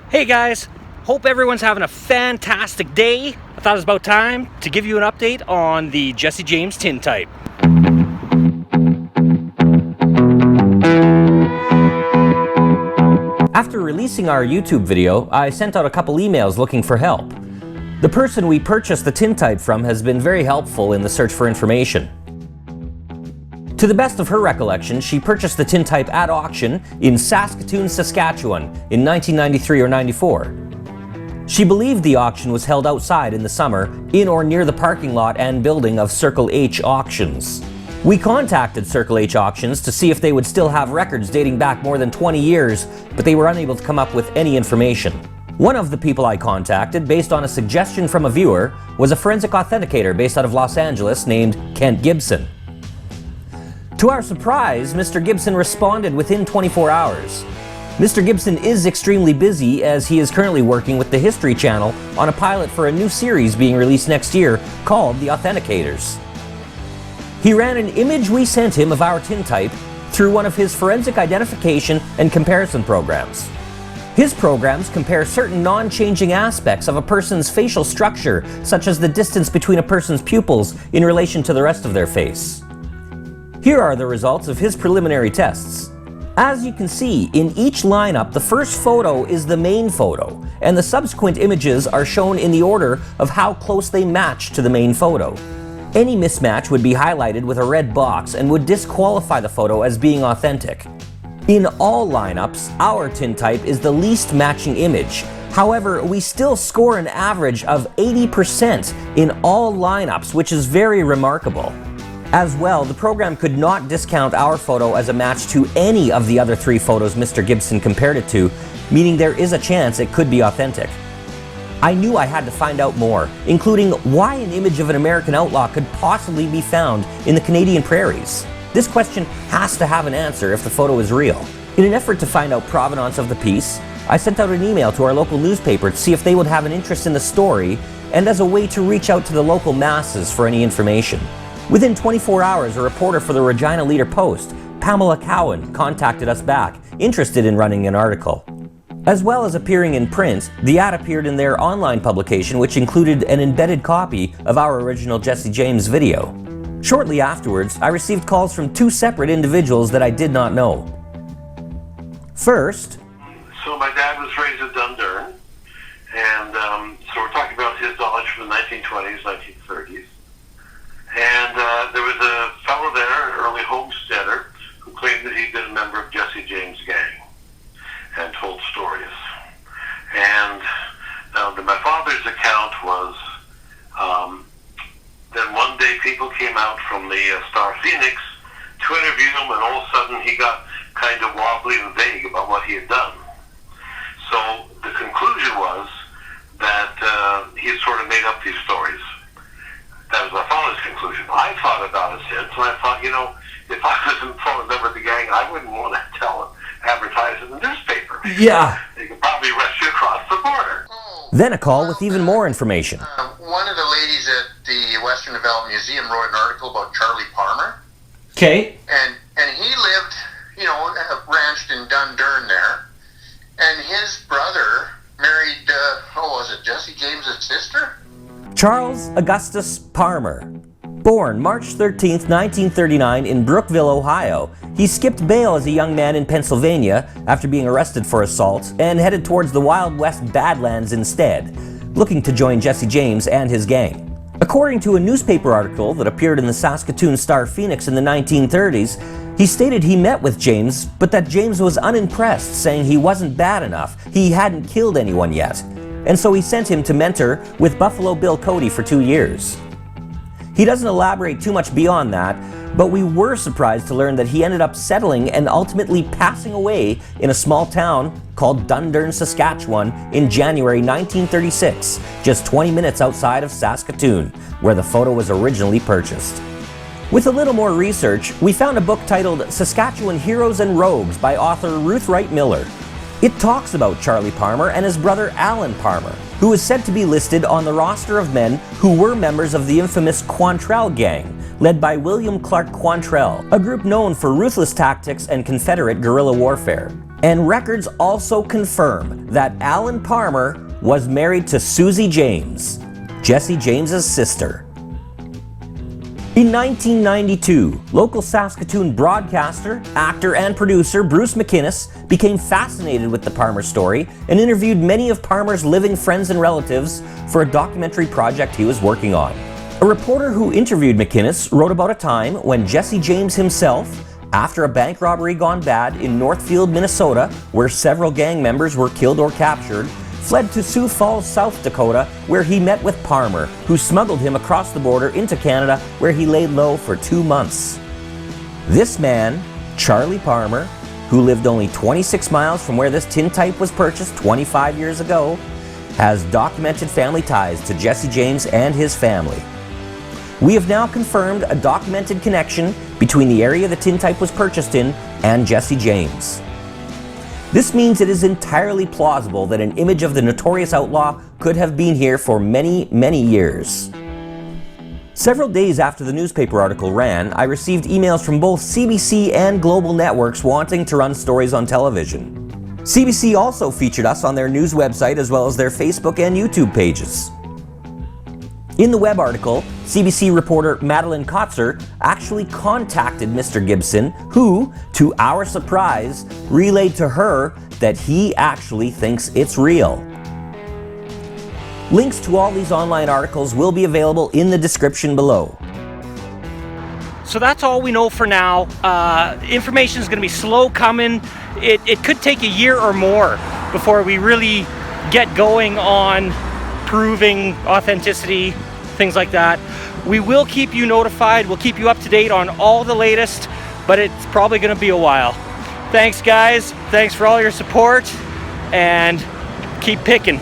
Hey guys, hope everyone's having a fantastic day. I thought it was about time to give you an update on the Jesse James TinType. After releasing our YouTube video, I sent out a couple emails looking for help. The person we purchased the TinType from has been very helpful in the search for information. To the best of her recollection, she purchased the TinType at auction in Saskatoon, Saskatchewan in 1993 or 94. She believed the auction was held outside in the summer, in or near the parking lot and building of Circle H Auctions. We contacted Circle H Auctions to see if they would still have records dating back more than 20 years, but they were unable to come up with any information. One of the people I contacted, based on a suggestion from a viewer, was a forensic authenticator based out of Los Angeles named Kent Gibson. To our surprise, Mr. Gibson responded within 24 hours. Mr. Gibson is extremely busy as he is currently working with the History Channel on a pilot for a new series being released next year called The Authenticators. He ran an image we sent him of our TinType through one of his forensic identification and comparison programs. His programs compare certain non-changing aspects of a person's facial structure, such as the distance between a person's pupils in relation to the rest of their face. Here are the results of his preliminary tests. As you can see, in each lineup, the first photo is the main photo, and the subsequent images are shown in the order of how close they match to the main photo. Any mismatch would be highlighted with a red box and would disqualify the photo as being authentic. In all lineups, our TinType is the least matching image. However, we still score an average of 80% in all lineups, which is very remarkable. As well, the program could not discount our photo as a match to any of the other 3 photos Mr. Gibson compared it to, meaning there is a chance it could be authentic. I knew I had to find out more, including why an image of an American outlaw could possibly be found in the Canadian prairies. This question has to have an answer if the photo is real. In an effort to find out provenance of the piece, I sent out an email to our local newspaper to see if they would have an interest in the story and as a way to reach out to the local masses for any information. Within 24 hours, a reporter for the Regina Leader-Post, Pamela Cowan, contacted us back, interested in running an article. As well as appearing in print, the ad appeared in their online publication, which included an embedded copy of our original Jesse James video. Shortly afterwards, I received calls from 2 separate individuals that I did not know. First, so my dad was raised at Dundurn, and so we're talking about his knowledge from the 1920s, 1930s. And there was a fellow there, an early homesteader, who claimed that he'd been a member of Jesse James' gang and told stories. And my father's account was then one day people came out from the Star Phoenix to interview him, and all of a sudden he got kind of wobbly and vague about what he had done. So the conclusion was that he had sort of made up these stories. That was my father's conclusion. I thought about it since, and I thought, if I was a member of the gang, I wouldn't want to advertise in the newspaper. Yeah. They could probably arrest you across the border. Then a call with even more information. One of the ladies at the Western Development Museum wrote an article about Charlie Palmer. Okay. And he lived, ranched in Dundurn there. And his brother married, Jesse James' sister? Charles Augustus Palmer. Born March 13, 1939 in Brookville, Ohio, he skipped bail as a young man in Pennsylvania after being arrested for assault and headed towards the Wild West Badlands instead, looking to join Jesse James and his gang. According to a newspaper article that appeared in the Saskatoon Star Phoenix in the 1930s, he stated he met with James, but that James was unimpressed, saying he wasn't bad enough, he hadn't killed anyone yet, and so he sent him to mentor with Buffalo Bill Cody for 2 years. He doesn't elaborate too much beyond that, but we were surprised to learn that he ended up settling and ultimately passing away in a small town called Dundurn, Saskatchewan in January 1936, just 20 minutes outside of Saskatoon, where the photo was originally purchased. With a little more research, we found a book titled Saskatchewan Heroes and Rogues by author Ruth Wright Miller. It talks about Charlie Palmer and his brother Alan Palmer, who is said to be listed on the roster of men who were members of the infamous Quantrell Gang, led by William Clark Quantrell, a group known for ruthless tactics and Confederate guerrilla warfare. And records also confirm that Alan Palmer was married to Susie James, Jesse James's sister. In 1992, local Saskatoon broadcaster, actor, and producer Bruce McInnes became fascinated with the Palmer story and interviewed many of Palmer's living friends and relatives for a documentary project he was working on. A reporter who interviewed McInnes wrote about a time when Jesse James himself, after a bank robbery gone bad in Northfield, Minnesota, where several gang members were killed or captured, fled to Sioux Falls, South Dakota, where he met with Palmer, who smuggled him across the border into Canada, where he laid low for 2 months. This man, Charlie Palmer, who lived only 26 miles from where this TinType was purchased 25 years ago, has documented family ties to Jesse James and his family. We have now confirmed a documented connection between the area the TinType was purchased in and Jesse James. This means it is entirely plausible that an image of the notorious outlaw could have been here for many, many years. Several days after the newspaper article ran, I received emails from both CBC and global networks wanting to run stories on television. CBC also featured us on their news website as well as their Facebook and YouTube pages. In the web article, CBC reporter Madeline Kotzer actually contacted Mr. Gibson, who, to our surprise, relayed to her that he actually thinks it's real. Links to all these online articles will be available in the description below. So that's all we know for now. Information is going to be slow coming. It could take a year or more before we really get going on proving authenticity, things like that. We will keep you notified. We'll keep you up to date on all the latest, but it's probably going to be a while. Thanks, guys. Thanks for all your support, and keep picking.